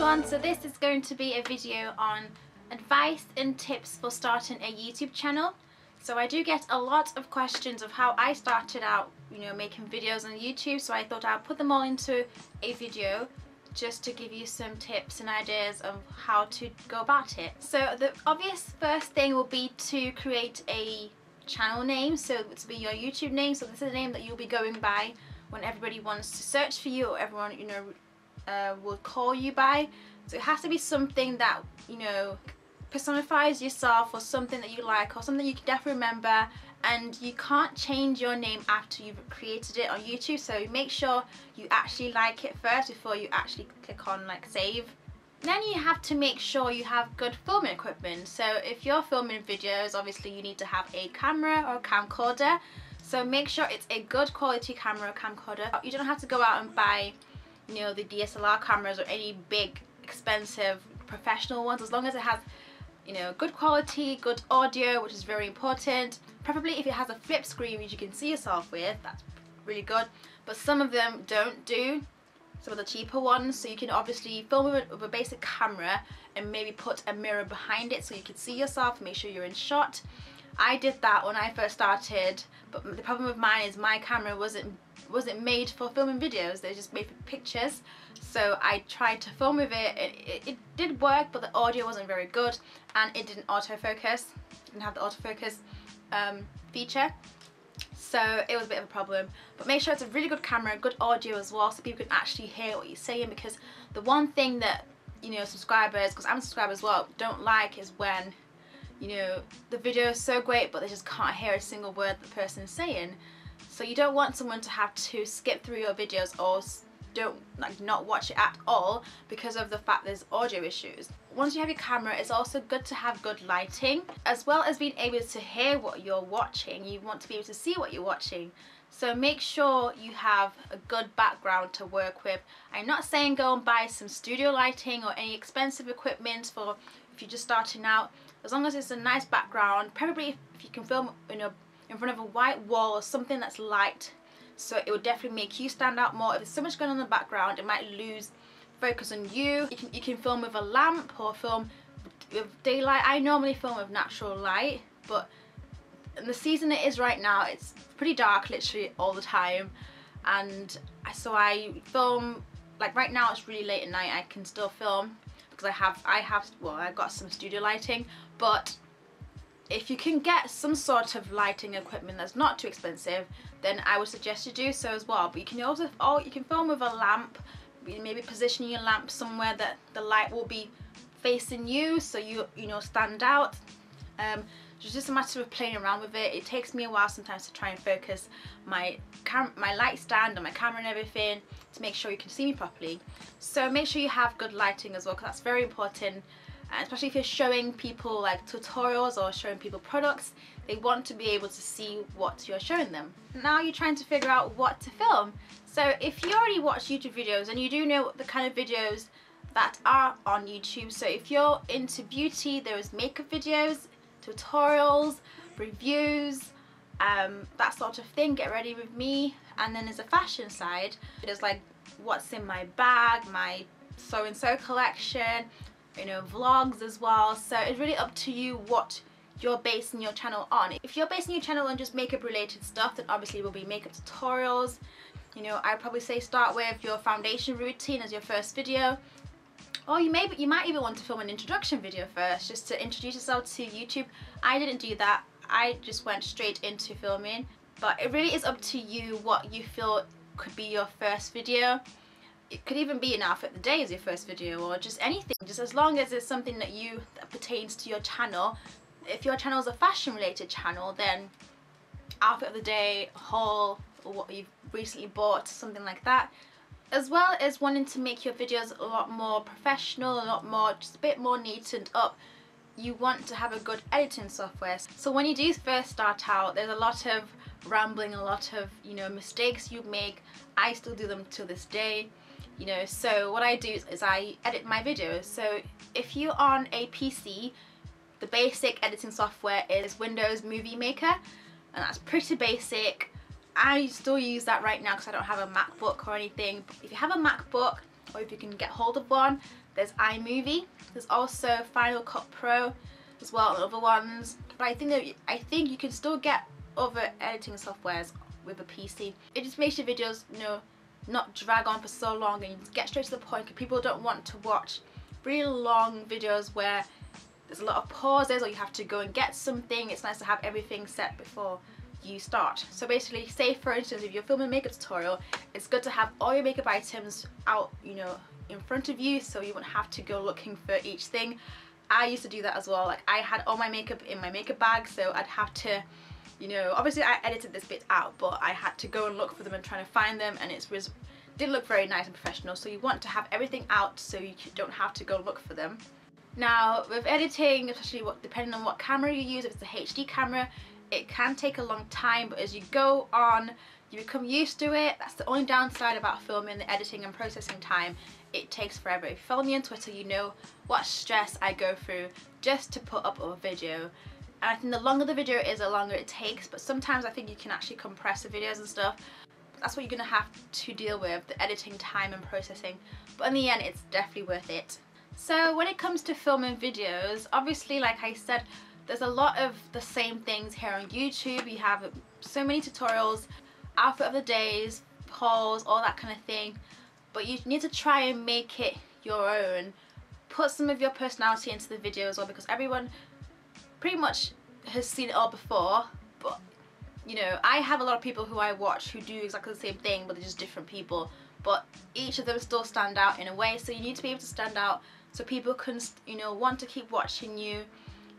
everyone, so this is going to be a video on advice and tips for starting a YouTube channel. So I do get a lot of questions of how I started out, making videos on YouTube, so I thought I'd put them all into a video just to give you some tips and ideas of how to go about it. So the obvious first thing will be to create a channel name, so it's be your YouTube name. So this is a name that you'll be going by when everybody wants to search for you, or everyone will call you by. So it has to be something that personifies yourself, or something that you like, or something you can definitely remember, and you can't change your name after you've created it on YouTube. So make sure you actually like it first before you actually click on like save. Then you have to make sure you have good filming equipment. So if you're filming videos, obviously you need to have a camera or a camcorder. So make sure it's a good quality camera or camcorder. You don't have to go out and buy the DSLR cameras or any big expensive professional ones, as long as it has good quality, good audio, which is very important. Preferably if it has a flip screen which you can see yourself with, that's really good. But some of them don't do, some of the cheaper ones. So you can obviously film with a basic camera and maybe put a mirror behind it so you can see yourself, make sure you're in shot. I did that when I first started, but the problem with mine is my camera wasn't made for filming videos, they're just made for pictures. So I tried to film with it, it did work, but the audio wasn't very good, and it didn't autofocus, didn't have the autofocus feature, so it was a bit of a problem. But make sure it's a really good camera, good audio as well, so people can actually hear what you're saying. Because the one thing that subscribers, because I'm a subscriber as well, don't like is when the video is so great but they just can't hear a single word the person is saying. So you don't want someone to have to skip through your videos or not watch it at all because of the fact there's audio issues. Once you have your camera, it's also good to have good lighting, as well as being able to hear what you're watching. You want to be able to see what you're watching. So make sure you have a good background to work with. I'm not saying go and buy some studio lighting or any expensive equipment for if you're just starting out. As long as it's a nice background, probably if you can film in front of a white wall or something that's light, so it would definitely make you stand out more. If there's so much going on in the background, it might lose focus on you. You can film with a lamp or film with daylight. I normally film with natural light, but in the season it is right now, it's pretty dark literally all the time, and so I film, like right now it's really late at night, I can still film because I've got some studio lighting. But if you can get some sort of lighting equipment that's not too expensive, then I would suggest you do so as well. But you can also you can film with a lamp, maybe positioning your lamp somewhere that the light will be facing you, so you stand out. It's just a matter of playing around with it. It takes me a while sometimes to try and focus my light stand and my camera and everything to make sure you can see me properly. So make sure you have good lighting as well, because that's very important. And especially if you're showing people like tutorials or showing people products, they want to be able to see what you're showing them. Now you're trying to figure out what to film. So if you already watch YouTube videos and you do know the kind of videos that are on YouTube, so if you're into beauty, there's makeup videos, tutorials, reviews, that sort of thing, get ready with me. And then there's a fashion side, there's like what's in my bag, my so and so collection, vlogs as well. So it's really up to you what you're basing your channel on. If you're basing your channel on just makeup related stuff, then obviously it will be makeup tutorials. I'd probably say start with your foundation routine as your first video, or you might even want to film an introduction video first, just to introduce yourself to YouTube. I didn't do that, I just went straight into filming. But it really is up to you what you feel could be your first video. It could even be an outfit of the day as your first video, or just anything, just as long as it's something that pertains to your channel. If your channel is a fashion related channel, then outfit of the day, haul, or what you've recently bought, something like that. As well as wanting to make your videos a lot more professional, just a bit more neatened up, you want to have a good editing software. So when you do first start out, there's a lot of rambling, a lot of mistakes you make. I still do them to this day. So what I do is I edit my videos. So if you're on a PC, the basic editing software is Windows Movie Maker, and that's pretty basic. I still use that right now because I don't have a MacBook or anything. If you have a MacBook, or if you can get hold of one, there's iMovie. There's also Final Cut Pro as well and other ones. But I think you can still get other editing softwares with a PC. It just makes your videos, you know, not drag on for so long, and you get straight to the point, because people don't want to watch really long videos where there's a lot of pauses or you have to go and get something. It's nice to have everything set before you start. So basically, say for instance if you're filming a makeup tutorial, it's good to have all your makeup items out, you know, in front of you, so you won't have to go looking for each thing. I used to do that as well. Like, I had all my makeup in my makeup bag, so I'd have to, you know, obviously I edited this bit out, but I had to go and look for them and try to find them, and didn't look very nice and professional. So you want to have everything out so you don't have to go look for them. Now with editing, especially depending on what camera you use, if it's a HD camera, it can take a long time, but as you go on, you become used to it. That's the only downside about filming, the editing and processing time. It takes forever. If you follow me on Twitter, you know what stress I go through just to put up a video. And I think the longer the video is, the longer it takes, but sometimes I think you can actually compress the videos and stuff. That's what you're going to have to deal with, the editing time and processing. But in the end, it's definitely worth it. So when it comes to filming videos, obviously, like I said, there's a lot of the same things here on YouTube. You have so many tutorials, outfit of the days, hauls, all that kind of thing. But you need to try and make it your own. Put some of your personality into the video as well, because everyone pretty much has seen it all before. But you know, I have a lot of people who I watch who do exactly the same thing, but they're just different people. But each of them still stand out in a way, so you need to be able to stand out so people can, you know, want to keep watching you,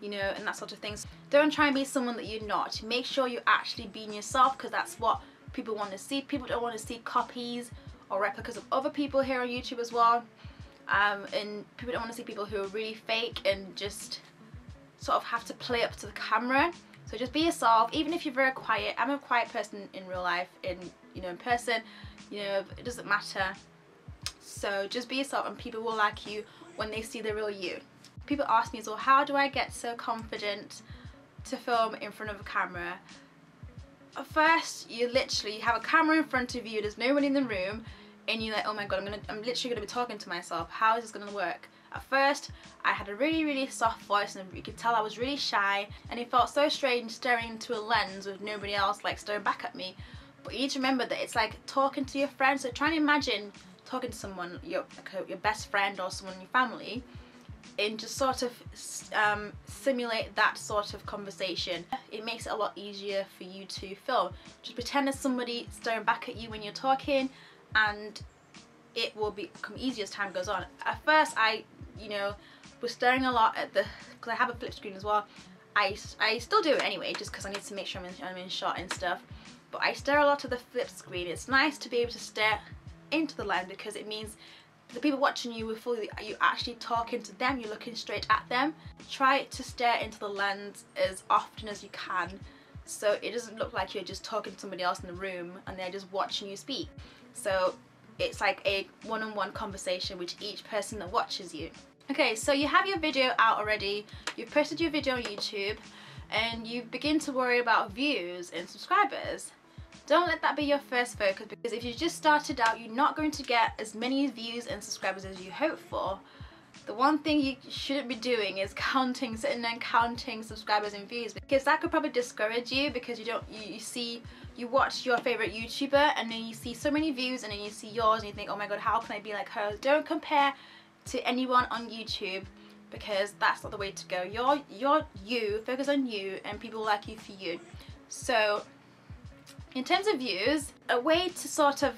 you know, and that sort of things. Don't try and be someone that you're not. Make sure you're actually being yourself, because that's what people want to see. People don't want to see copies or replicas of other people here on YouTube as well. And people don't want to see people who are really fake and just sort of have to play up to the camera. So just be yourself, even if you're very quiet. I'm a quiet person in real life, in person, you know, it doesn't matter. So just be yourself, and people will like you when they see the real you. People ask me, so how do I get so confident to film in front of a camera? At first, you have a camera in front of you, there's no one in the room, and you're like, oh my god, I'm literally gonna be talking to myself. How is this gonna work? At first, I had a really soft voice, and you could tell I was really shy, and it felt so strange staring into a lens with nobody else like staring back at me. But you need to remember that it's like talking to your friends. So try and imagine talking to someone, your best friend or someone in your family, and just sort of simulate that sort of conversation. It makes it a lot easier for you to film. Just pretend there's somebody staring back at you when you're talking, and it will become easier as time goes on. At first, I was staring a lot at because I have a flip screen as well. I still do it anyway, just because I need to make sure I'm in shot and stuff. But I stare a lot at the flip screen. It's nice to be able to stare into the lens, because it means the people watching you will feel you actually talking to them, you're looking straight at them. Try to stare into the lens as often as you can, so it doesn't look like you're just talking to somebody else in the room and they're just watching you speak. So it's like a one-on-one conversation with each person that watches you. Okay, so you have your video out already, you've posted your video on YouTube, and you begin to worry about views and subscribers. Don't let that be your first focus, because if you just started out, you're not going to get as many views and subscribers as you hope for. The one thing you shouldn't be doing is sitting there and counting subscribers and views, because that could probably discourage you, because you watch your favorite YouTuber and then you see so many views and then you see yours and you think, oh my god, how can I be like her? Don't compare to anyone on YouTube, because that's not the way to go. You're you, focus on you, and people like you for you. So in terms of views, a way to sort of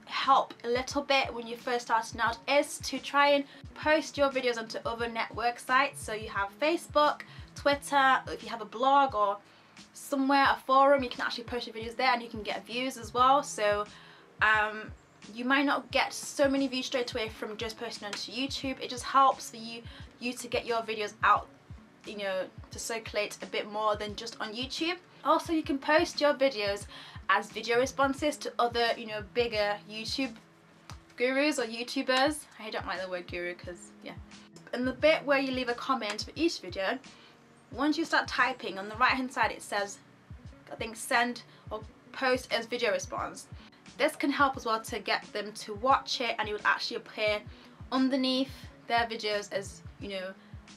help a little bit when you're first starting out is to try and post your videos onto other network sites. So you have Facebook, Twitter, if you have a blog or somewhere, a forum, you can actually post your videos there and you can get views as well. So you might not get so many views straight away from just posting onto YouTube. It just helps for you to get your videos out, to circulate a bit more than just on YouTube. Also, you can post your videos as video responses to other, bigger YouTube gurus or YouTubers. I don't like the word guru because, yeah. And the bit where you leave a comment for each video, once you start typing, on the right hand side it says, I think, send or post as video response. this can help as well to get them to watch it, and it would actually appear underneath their videos as, you know,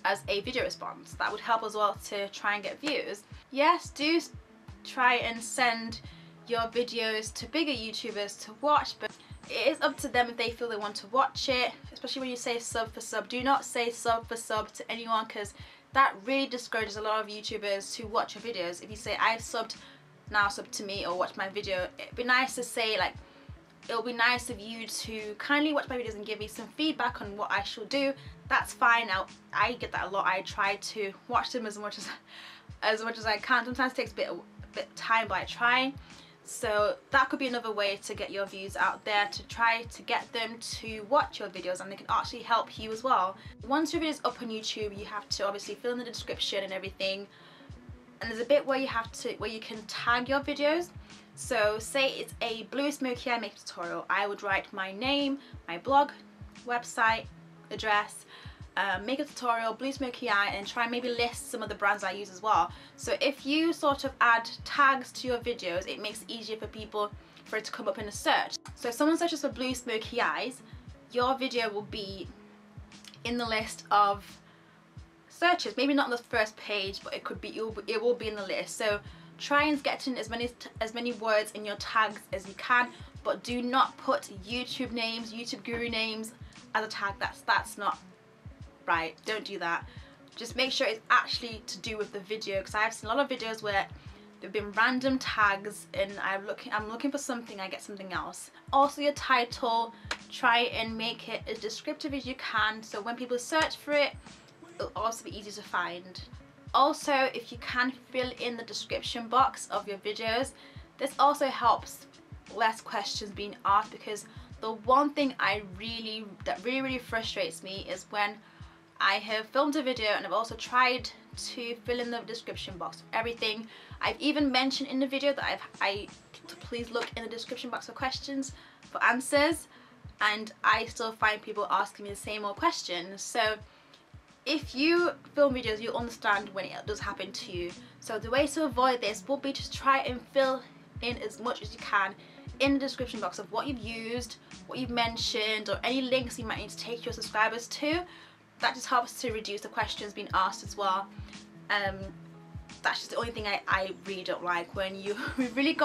as a video response. That would help as well to try and get views. Yes, do try and send your videos to bigger YouTubers to watch, but it is up to them if they feel they want to watch it, especially when you say sub for sub. Do not say sub for sub to anyone, because that really discourages a lot of YouTubers to watch your videos. If you say I've subbed, now sub to me or watch my video, it'd be nice to say like, it'll be nice of you to kindly watch my videos and give me some feedback on what I should do. That's fine. Now I get that a lot. I try to watch them as much as I can. Sometimes it takes a bit of time, but I try. So that could be another way to get your views out there, to try to get them to watch your videos, and they can actually help you as well. Once your video is up on YouTube, you have to obviously fill in the description and everything, and there's a bit where you can tag your videos. So say it's a blue smoky eye makeup tutorial, I would write my name, my blog, website, address, makeup tutorial, blue smoky eye, and try and maybe list some of the brands I use as well. So if you sort of add tags to your videos, it makes it easier for people for it to come up in a search. So if someone searches for blue smoky eyes, your video will be in the list of searches. Maybe not on the first page, but it will be in the list. So try and get in as many words in your tags as you can, but do not put YouTube names, YouTube guru names as a tag. That's not right. Don't do that. Just make sure it's actually to do with the video, because I've seen a lot of videos where there've been random tags and I'm looking for something, I get something else. Also your title, try and make it as descriptive as you can, so when people search for it, it'll also be easy to find. Also, if you can fill in the description box of your videos, this also helps less questions being asked, because the one thing that really frustrates me is when I have filmed a video and I've also tried to fill in the description box for everything. I've even mentioned in the video that to please look in the description box for questions, for answers, and I still find people asking me the same old questions. So if you film videos, you'll understand when it does happen to you. So the way to avoid this will be to try and fill in as much as you can in the description box of what you've used, what you've mentioned, or any links you might need to take your subscribers to. That just helps to reduce the questions being asked as well. That's just the only thing I really don't like, when we've really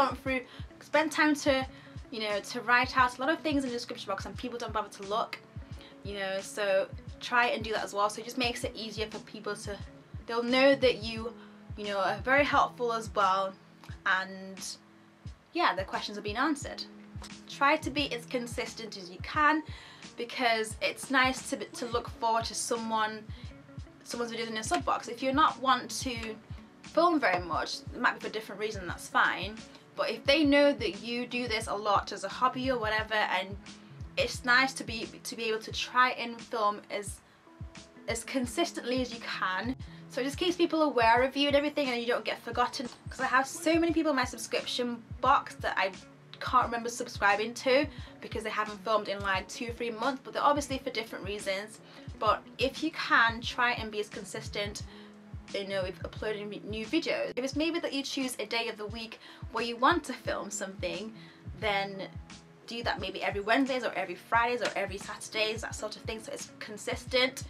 spent time to, you know, to write out a lot of things in the description box and people don't bother to look, you know. So try and do that as well. So it just makes it easier for people to, they'll know that you know, are very helpful as well, and yeah, their questions are being answered. Try to be as consistent as you can, because it's nice to look forward to someone's videos in your sub box. If you're not want to film very much, it might be for a different reason, that's fine, but if they know that you do this a lot as a hobby or whatever, and it's nice to be able to try and film as consistently as you can, so it just keeps people aware of you and everything, and you don't get forgotten. Because I have so many people in my subscription box that I can't remember subscribing to because they haven't filmed in like 2 or 3 months, but they're obviously for different reasons. But if you can, try and be as consistent, you know, with uploading new videos. If it's maybe that you choose a day of the week where you want to film something, then do that maybe every Wednesdays or every Fridays or every Saturdays, that sort of thing, so it's consistent.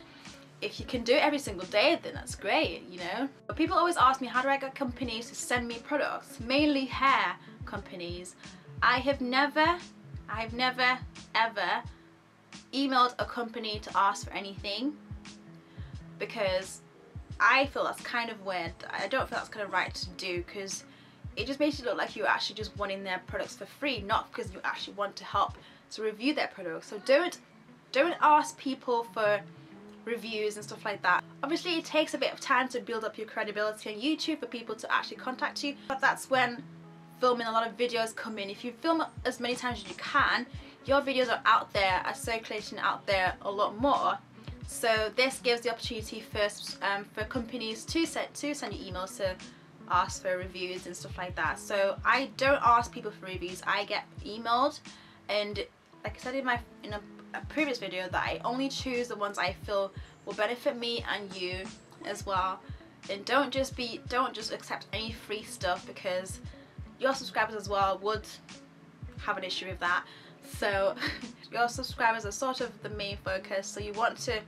If you can do it every single day, then that's great, you know. But people always ask me, how do I get companies to send me products? Mainly hair companies. I've never ever emailed a company to ask for anything, because I feel that's kind of weird. I don't feel that's kind of right to do, because it just makes you look like you're actually just wanting their products for free, not because you actually want to help to review their products. So don't ask people for reviews and stuff like that. Obviously it takes a bit of time to build up your credibility on YouTube for people to actually contact you, but that's when filming a lot of videos come in. If you film as many times as you can, your videos are out there, are circulating out there a lot more. So this gives the opportunity first for companies to send you emails to ask for reviews and stuff like that. So I don't ask people for reviews, I get emailed, and like I said in a previous video, that I only choose the ones I feel will benefit me and you as well. And don't just accept any free stuff, because your subscribers as well would have an issue with that. So your subscribers are sort of the main focus, so you want to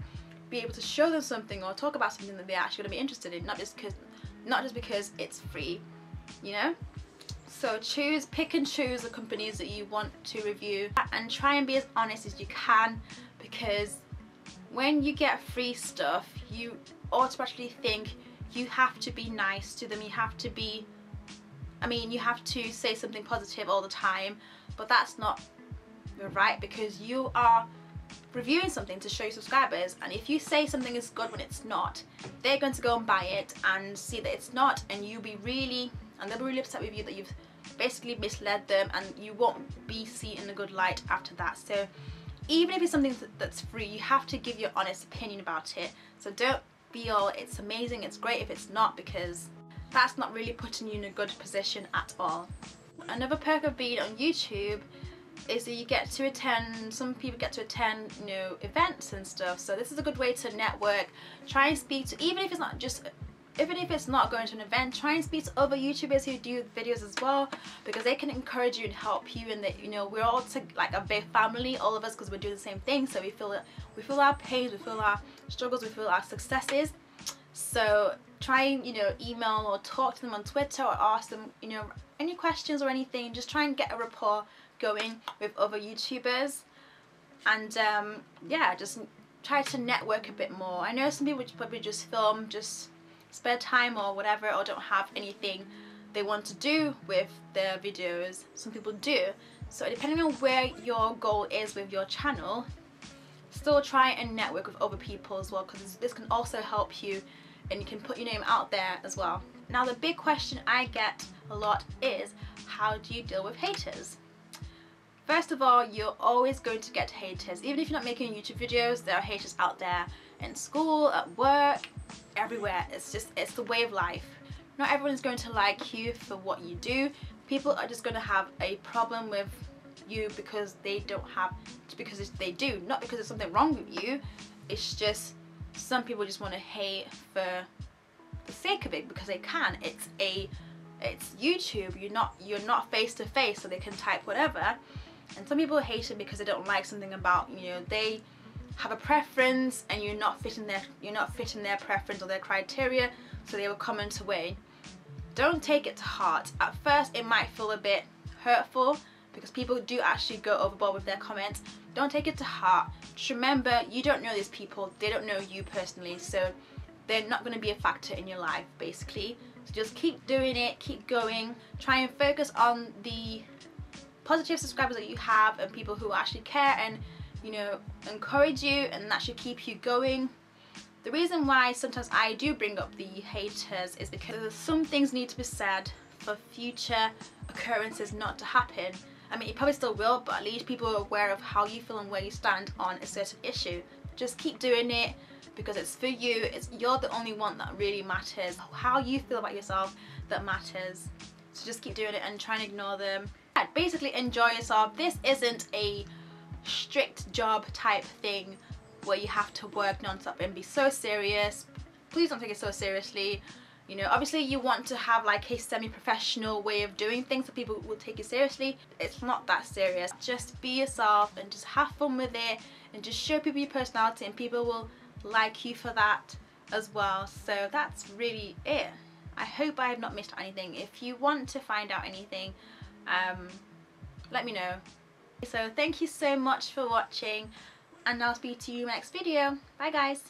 be able to show them something or talk about something that they're actually going to be interested in, not just because it's free, you know. So pick and choose the companies that you want to review, and try and be as honest as you can, because when you get free stuff you automatically think you have to be nice to them, you have to say something positive all the time, but that's not right, because you are reviewing something to show your subscribers, and if you say something is good when it's not, they're going to go and buy it and see that it's not, and they'll be really upset with you that you've basically misled them, and you won't be seen in a good light after that. So even if it's something that's free, you have to give your honest opinion about it. So don't be all it's amazing, it's great if it's not, because that's not really putting you in a good position at all. Another perk of being on YouTube is that you get to attend, some people get to attend, you know, events and stuff. So this is a good way to network, try and speak to, even if it's not going to an event, try and speak to other YouTubers who do videos as well, because they can encourage you and help you, and that, you know, we're all like a big family, all of us, because we're doing the same thing. So we feel our pains, we feel our struggles, we feel our successes. So try and, you know, email or talk to them on Twitter, or ask them, you know, any questions or anything. Just try and get a rapport going with other YouTubers, and yeah, just try to network a bit more. I know some people probably just film, just spare time or whatever, or don't have anything they want to do with their videos. Some people do. So depending on where your goal is with your channel, still try and network with other people as well, because this can also help you, and you can put your name out there as well. Now the big question I get a lot is, how do you deal with haters? First of all, you're always going to get haters. Even if you're not making YouTube videos, there are haters out there in school, at work, everywhere. It's the way of life. Not everyone's going to like you for what you do. People are just going to have a problem with you because they do, not because there's something wrong with you. It's just some people just want to hate for the sake of it, because they can. It's YouTube. You're not face to face, so they can type whatever. And some people hate it because they don't like something about, you know, they have a preference and you're not fitting their preference or their criteria, so they will comment away. Don't take it to heart. At first it might feel a bit hurtful, because people do actually go overboard with their comments. Don't take it to heart. Just remember, you don't know these people, they don't know you personally, so they're not going to be a factor in your life, basically. So just keep doing it, keep going, try and focus on the positive subscribers that you have, and people who actually care and, you know, encourage you, and that should keep you going. The reason why sometimes I do bring up the haters is because some things need to be said for future occurrences not to happen. I mean, it probably still will, but at least people are aware of how you feel and where you stand on a certain issue. Just keep doing it, because it's for you. You're the only one that really matters. How you feel about yourself that matters. So just keep doing it and try and ignore them. Basically enjoy yourself. This isn't a strict job type thing where you have to work non-stop and be so serious. Please don't take it so seriously. You know, obviously you want to have like a semi-professional way of doing things so people will take you seriously. It's not that serious. Just be yourself and just have fun with it, and just show people your personality, and people will like you for that as well. So that's really it. I hope I have not missed anything. If you want to find out anything, let me know. So thank you so much for watching, and I'll speak to you in the next video. Bye guys.